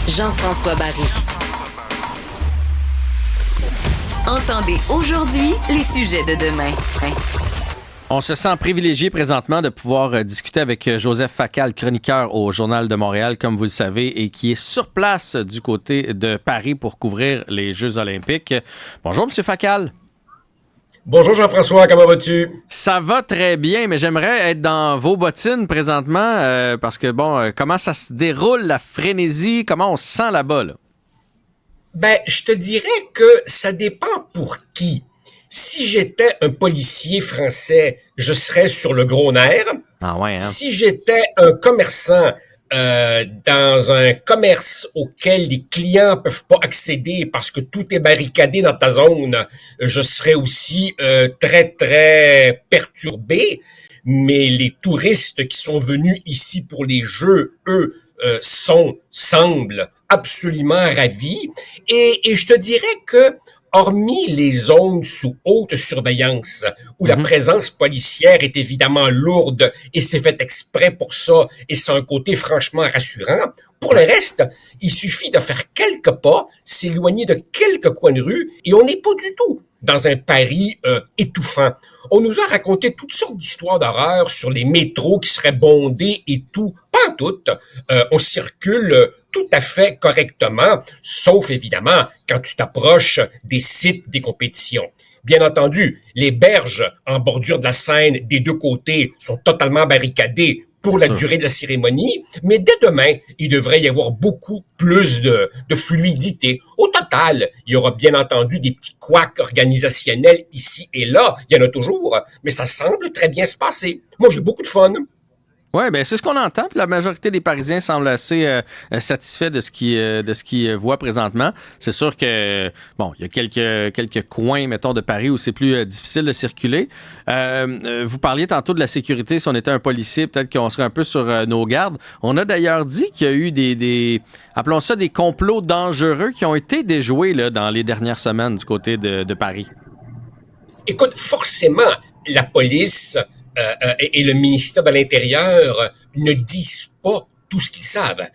Jean-François Barry. Entendez aujourd'hui les sujets de demain. On se sent privilégié présentement de pouvoir discuter avec Joseph Facal, chroniqueur au Journal de Montréal, comme vous le savez, et qui est sur place du côté de Paris pour couvrir les Jeux olympiques. Bonjour, M. Facal. Bonjour Jean-François, comment vas-tu? Ça va très bien, mais j'aimerais être dans vos bottines présentement parce que, comment ça se déroule, la frénésie, comment on se sent là-bas, là? Je te dirais que ça dépend pour qui. Si j'étais un policier français, je serais sur le gros nerf. Ah ouais, hein? Si j'étais un commerçant dans un commerce auquel les clients peuvent pas accéder parce que tout est barricadé dans ta zone, je serais aussi très, très perturbé. Mais les touristes qui sont venus ici pour les Jeux, eux, semblent absolument ravis. Et je te dirais que hormis les zones sous haute surveillance, où la présence policière est évidemment lourde et c'est fait exprès pour ça, et c'est un côté franchement rassurant, pour le reste, il suffit de faire quelques pas, s'éloigner de quelques coins de rue, et on n'est pas du tout dans un Paris étouffant. On nous a raconté toutes sortes d'histoires d'horreur sur les métros qui seraient bondés et tout. Pas en tout. On circule tout à fait correctement, sauf évidemment quand tu t'approches des sites des compétitions. Bien entendu, les berges en bordure de la Seine des deux côtés sont totalement barricadées pour la durée de la cérémonie, mais dès demain, il devrait y avoir beaucoup plus de fluidité. Au total, il y aura bien entendu des petits couacs organisationnels ici et là, il y en a toujours, mais ça semble très bien se passer. Moi, j'ai beaucoup de fun. Oui, c'est ce qu'on entend. Puis la majorité des Parisiens semblent assez satisfaits de ce qu'ils voient présentement. C'est sûr que, il y a quelques coins, mettons, de Paris où c'est plus difficile de circuler. Vous parliez tantôt de la sécurité. Si on était un policier, peut-être qu'on serait un peu sur nos gardes. On a d'ailleurs dit qu'il y a eu des appelons ça des complots dangereux qui ont été déjoués là, dans les dernières semaines du côté de Paris. Écoute, forcément, la police et le ministère de l'Intérieur ne disent pas tout ce qu'ils savent.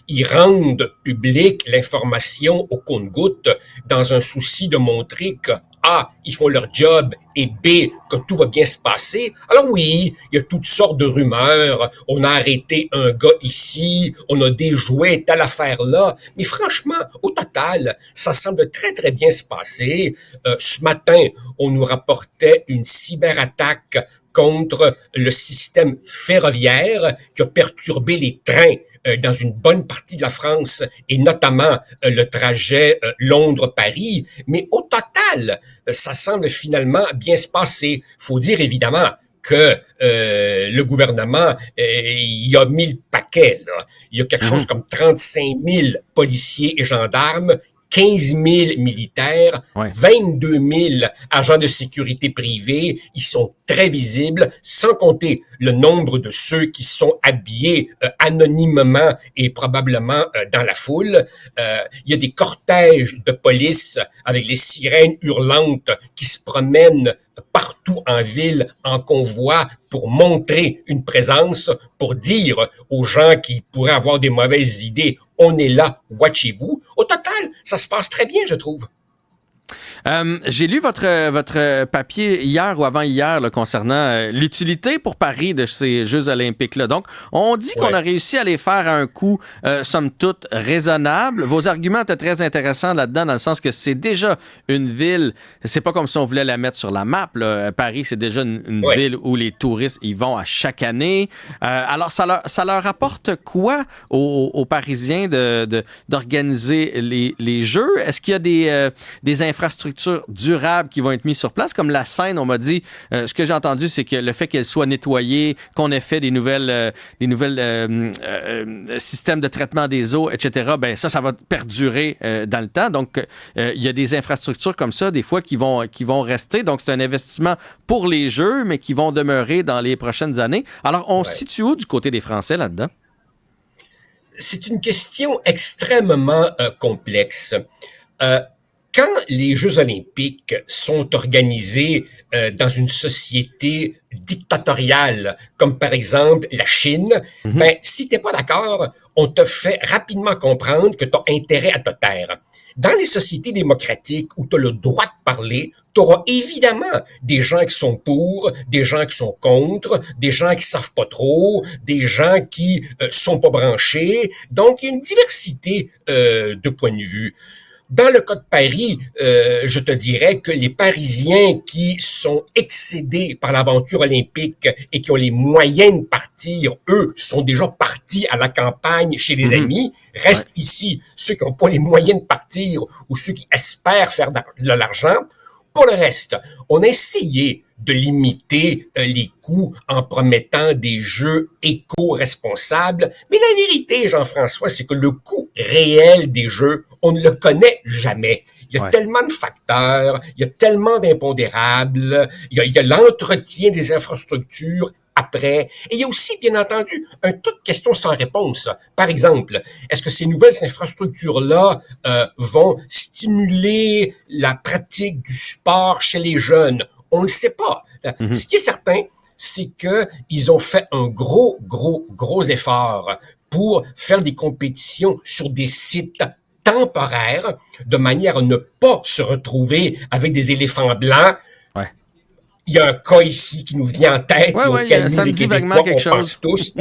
Ils rendent publique l'information au compte-gouttes dans un souci de montrer que A, ils font leur job et B, que tout va bien se passer. Alors oui, il y a toutes sortes de rumeurs. On a arrêté un gars ici, on a déjoué telle affaire-là. Mais franchement, au total, ça semble très, très bien se passer. Ce matin, on nous rapportait une cyberattaque contre le système ferroviaire qui a perturbé les trains dans une bonne partie de la France et notamment le trajet Londres-Paris. Mais au total, ça semble finalement bien se passer. Faut dire évidemment que le gouvernement il a mis le paquet, là. Il y a quelque chose comme 35 000 policiers et gendarmes, 15 000 militaires, 22 000 agents de sécurité privés, ils sont très visibles, sans compter le nombre de ceux qui sont habillés anonymement et probablement dans la foule. Il y a des cortèges de police avec les sirènes hurlantes qui se promènent partout en ville, en convoi, pour montrer une présence, pour dire aux gens qui pourraient avoir des mauvaises idées, on est là, watchez-vous. Au total, ça se passe très bien, je trouve. J'ai lu votre papier hier ou avant-hier là, concernant l'utilité pour Paris de ces Jeux olympiques-là. Donc, on dit qu'on a réussi à les faire à un coût, somme toute, raisonnable. Vos arguments étaient très intéressants là-dedans, dans le sens que c'est déjà une ville, c'est pas comme si on voulait la mettre sur la map, là. Paris, c'est déjà une ville où les touristes y vont à chaque année. Alors, ça leur apporte quoi aux Parisiens d'organiser les Jeux? Est-ce qu'il y a des infrastructures durables qui vont être mises sur place? Comme la Seine, on m'a dit, ce que j'ai entendu, c'est que le fait qu'elle soit nettoyée, qu'on ait fait des nouvelles systèmes de traitement des eaux, etc., ça va perdurer dans le temps. Donc, il y a des infrastructures comme ça, des fois, qui vont rester. Donc, c'est un investissement pour les Jeux, mais qui vont demeurer dans les prochaines années. Alors, on se situe où du côté des Français là-dedans? C'est une question extrêmement complexe. quand les Jeux olympiques sont organisés dans une société dictatoriale, comme par exemple la Chine, ben, si t'es pas d'accord, on te fait rapidement comprendre que tu as intérêt à te taire. Dans les sociétés démocratiques où tu as le droit de parler, tu auras évidemment des gens qui sont pour, des gens qui sont contre, des gens qui savent pas trop, des gens qui sont pas branchés. Donc, il y a une diversité de points de vue. Dans le cas de Paris, je te dirais que les Parisiens qui sont excédés par l'aventure olympique et qui ont les moyens de partir, eux, sont déjà partis à la campagne chez les amis. Restent ici ceux qui n'ont pas les moyens de partir ou ceux qui espèrent faire de l'argent. Pour le reste, on a essayé de limiter les coûts en promettant des jeux éco-responsables. Mais la vérité, Jean-François, c'est que le coût réel des jeux, on ne le connaît jamais. Il y a tellement de facteurs, il y a tellement d'impondérables, il y a l'entretien des infrastructures après. Et il y a aussi, bien entendu, un tas de questions sans réponse. Par exemple, est-ce que ces nouvelles infrastructures-là vont stimuler la pratique du sport chez les jeunes? On ne le sait pas. Ce qui est certain, c'est que ils ont fait un gros effort pour faire des compétitions sur des sites temporaires, de manière à ne pas se retrouver avec des éléphants blancs. Il y a un cas ici qui nous vient en tête, auquel nous, les Québécois, on pense tous.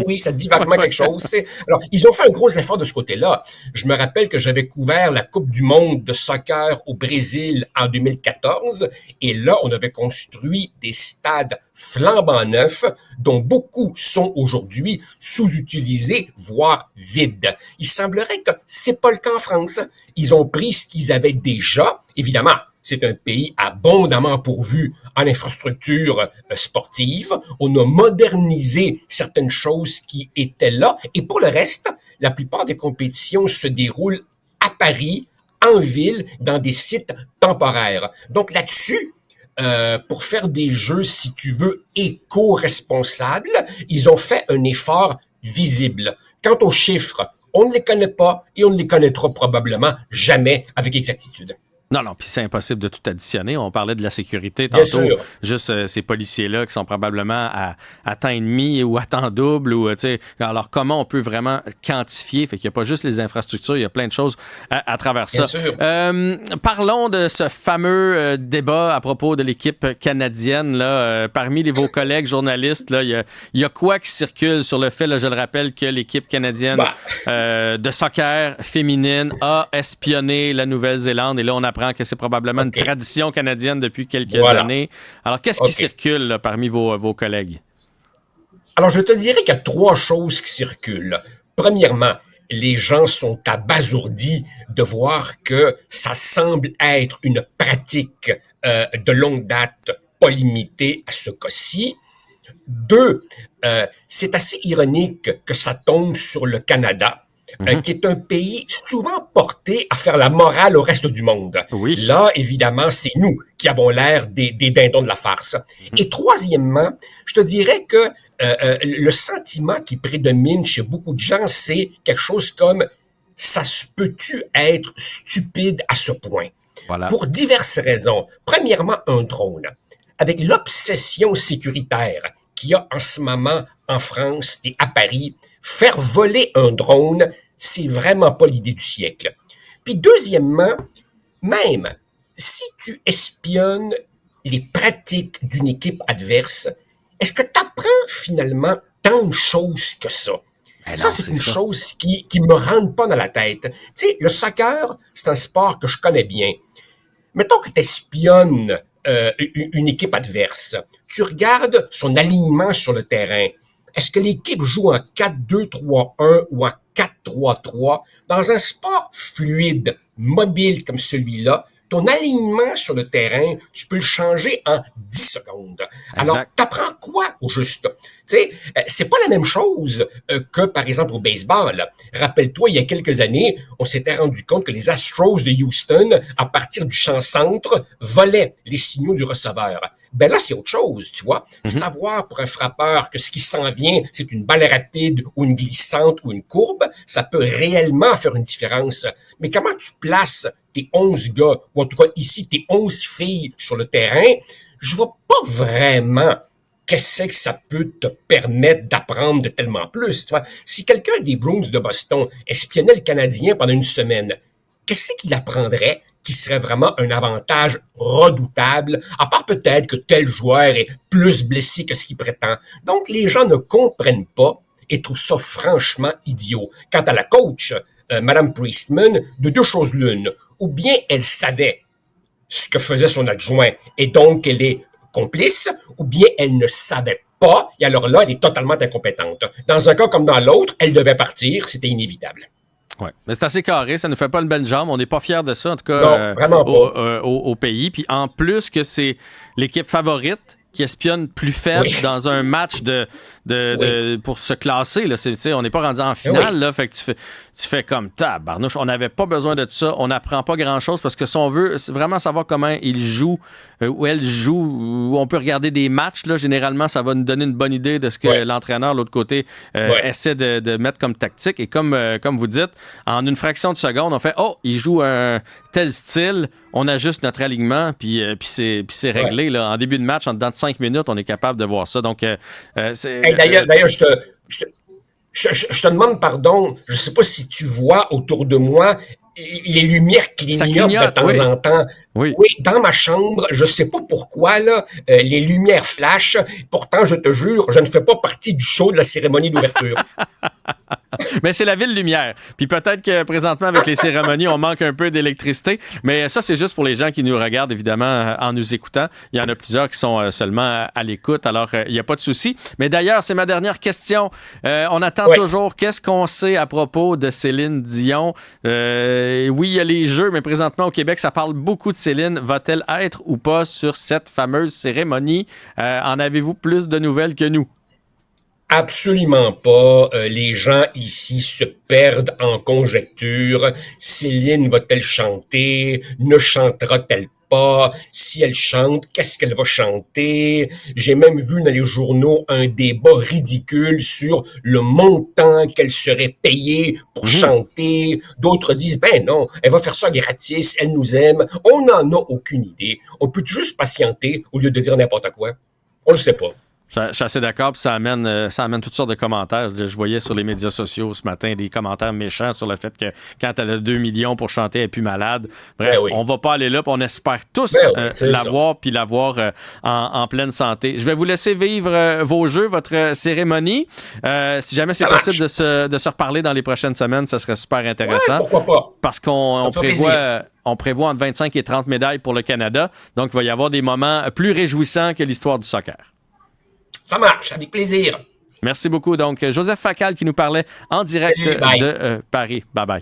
Oui, ça dit vaguement quelque chose. Alors, ils ont fait un gros effort de ce côté-là. Je me rappelle que j'avais couvert la Coupe du monde de soccer au Brésil en 2014, et là, on avait construit des stades flambant neufs, dont beaucoup sont aujourd'hui sous-utilisés, voire vides. Il semblerait que c'est pas le cas en France. Ils ont pris ce qu'ils avaient déjà, évidemment. C'est un pays abondamment pourvu en infrastructures sportives. On a modernisé certaines choses qui étaient là. Et pour le reste, la plupart des compétitions se déroulent à Paris, en ville, dans des sites temporaires. Donc là-dessus, pour faire des jeux, si tu veux, éco-responsables, ils ont fait un effort visible. Quant aux chiffres, on ne les connaît pas et on ne les connaîtra probablement jamais avec exactitude. Non, puis c'est impossible de tout additionner. On parlait de la sécurité tantôt. Juste ces policiers-là qui sont probablement à temps et demi ou à temps double. Alors, comment on peut vraiment quantifier? Fait qu'il n'y a pas juste les infrastructures, il y a plein de choses à travers ça. Parlons de ce fameux débat à propos de l'équipe canadienne. Là, parmi vos collègues journalistes, là, il y a quoi qui circule sur le fait, là, je le rappelle, que l'équipe canadienne de soccer féminine a espionné la Nouvelle-Zélande. Et là, on apprend que c'est probablement une tradition canadienne depuis quelques années. Alors, qu'est-ce qui circule là, parmi vos collègues? Alors, je te dirais qu'il y a 3 choses qui circulent. Premièrement, les gens sont abasourdis de voir que ça semble être une pratique de longue date, pas limitée à ce cas-ci. 2, c'est assez ironique que ça tombe sur le Canada, qui est un pays souvent porté à faire la morale au reste du monde. Là, évidemment, c'est nous qui avons l'air des dindons de la farce. Et troisièmement, je te dirais que le sentiment qui prédomine chez beaucoup de gens, c'est quelque chose comme « ça se peut-tu être stupide à ce point ?» Pour diverses raisons. Premièrement, un drone. Avec l'obsession sécuritaire qu'il y a en ce moment en France et à Paris, faire voler un drone, c'est vraiment pas l'idée du siècle. Puis deuxièmement, même si tu espionnes les pratiques d'une équipe adverse, est-ce que tu apprends finalement tant de choses que ça? Ça, c'est une chose qui me rentre pas dans la tête. Tu sais, le soccer, c'est un sport que je connais bien. Mettons que tu espionnes une équipe adverse. Tu regardes son alignement sur le terrain. Est-ce que l'équipe joue en 4-2-3-1 ou en 4-3-3? Dans un sport fluide, mobile comme celui-là, ton alignement sur le terrain, tu peux le changer en 10 secondes. Alors, t'apprends quoi au juste? Tu sais, c'est pas la même chose que, par exemple, au baseball. Rappelle-toi, il y a quelques années, on s'était rendu compte que les Astros de Houston, à partir du champ centre, volaient les signaux du receveur. Ben là, c'est autre chose, tu vois. Savoir pour un frappeur que ce qui s'en vient, c'est une balle rapide ou une glissante ou une courbe, ça peut réellement faire une différence. Mais comment tu places tes 11 gars, ou en tout cas ici, tes 11 filles sur le terrain, je vois pas vraiment qu'est-ce que ça peut te permettre d'apprendre de tellement plus, tu vois. Si quelqu'un des Bruins de Boston espionnait le Canadien pendant une semaine, qu'est-ce qu'il apprendrait qui serait vraiment un avantage redoutable, à part peut-être que tel joueur est plus blessé que ce qu'il prétend. Donc, les gens ne comprennent pas et trouvent ça franchement idiot. Quant à la coach, Madame Priestman, de deux choses l'une. Ou bien elle savait ce que faisait son adjoint et donc elle est complice, ou bien elle ne savait pas et alors là, elle est totalement incompétente. Dans un cas comme dans l'autre, elle devait partir, c'était inévitable. Oui, mais c'est assez carré, ça nous fait pas une belle jambe. On n'est pas fiers de ça, en tout cas, non, vraiment pas. Au pays. Puis en plus que c'est l'équipe favorite qui espionne plus faible dans un match pour se classer. Là. On n'est pas rendu en finale, là, fait que tu fais comme tabarnouche. On n'avait pas besoin de ça. On n'apprend pas grand-chose parce que si on veut vraiment savoir comment il joue, où elle joue, où on peut regarder des matchs, là, généralement, ça va nous donner une bonne idée de ce que l'entraîneur, de l'autre côté, essaie de mettre comme tactique. Et comme vous dites, en une fraction de seconde, on fait « Oh, il joue un tel style ». On ajuste notre alignement, puis c'est réglé. Là. En début de match, en dedans de 5 minutes, on est capable de voir ça. Donc, d'ailleurs, je te demande pardon. Je ne sais pas si tu vois autour de moi les lumières clignotent de temps en temps. Oui, dans ma chambre, je ne sais pas pourquoi, là, les lumières flashent. Pourtant, je te jure, je ne fais pas partie du show de la cérémonie d'ouverture. Mais c'est la ville lumière. Puis peut-être que présentement, avec les cérémonies, on manque un peu d'électricité. Mais ça, c'est juste pour les gens qui nous regardent, évidemment, en nous écoutant. Il y en a plusieurs qui sont seulement à l'écoute. Alors, il n'y a pas de souci. Mais d'ailleurs, c'est ma dernière question. On attend toujours qu'est-ce qu'on sait à propos de Céline Dion. Oui, il y a les Jeux, mais présentement, au Québec, ça parle beaucoup de Céline. Va-t-elle être ou pas sur cette fameuse cérémonie? En avez-vous plus de nouvelles que nous? Absolument pas. Les gens ici se perdent en conjectures. Céline va-t-elle chanter? Ne chantera-t-elle pas? Si elle chante, qu'est-ce qu'elle va chanter? J'ai même vu dans les journaux un débat ridicule sur le montant qu'elle serait payée pour chanter. D'autres disent, ben non, elle va faire ça gratis, elle nous aime. On n'en a aucune idée. On peut juste patienter au lieu de dire n'importe quoi. On le sait pas. Je suis assez d'accord, puis ça amène toutes sortes de commentaires. Je voyais sur les médias sociaux ce matin des commentaires méchants sur le fait que quand elle a 2 millions pour chanter, elle n'est plus malade. Bref, on va pas aller là, puis on espère tous l'avoir, puis l'avoir en pleine santé. Je vais vous laisser vivre vos Jeux, votre cérémonie. Si jamais c'est possible de se reparler dans les prochaines semaines, ça serait super intéressant. Ouais, pourquoi pas? Parce qu'on prévoit... On prévoit entre 25 et 30 médailles pour le Canada. Donc, il va y avoir des moments plus réjouissants que l'histoire du soccer. Ça marche, avec plaisir. Merci beaucoup. Donc, Joseph Facal qui nous parlait en direct de Paris. Bye-bye.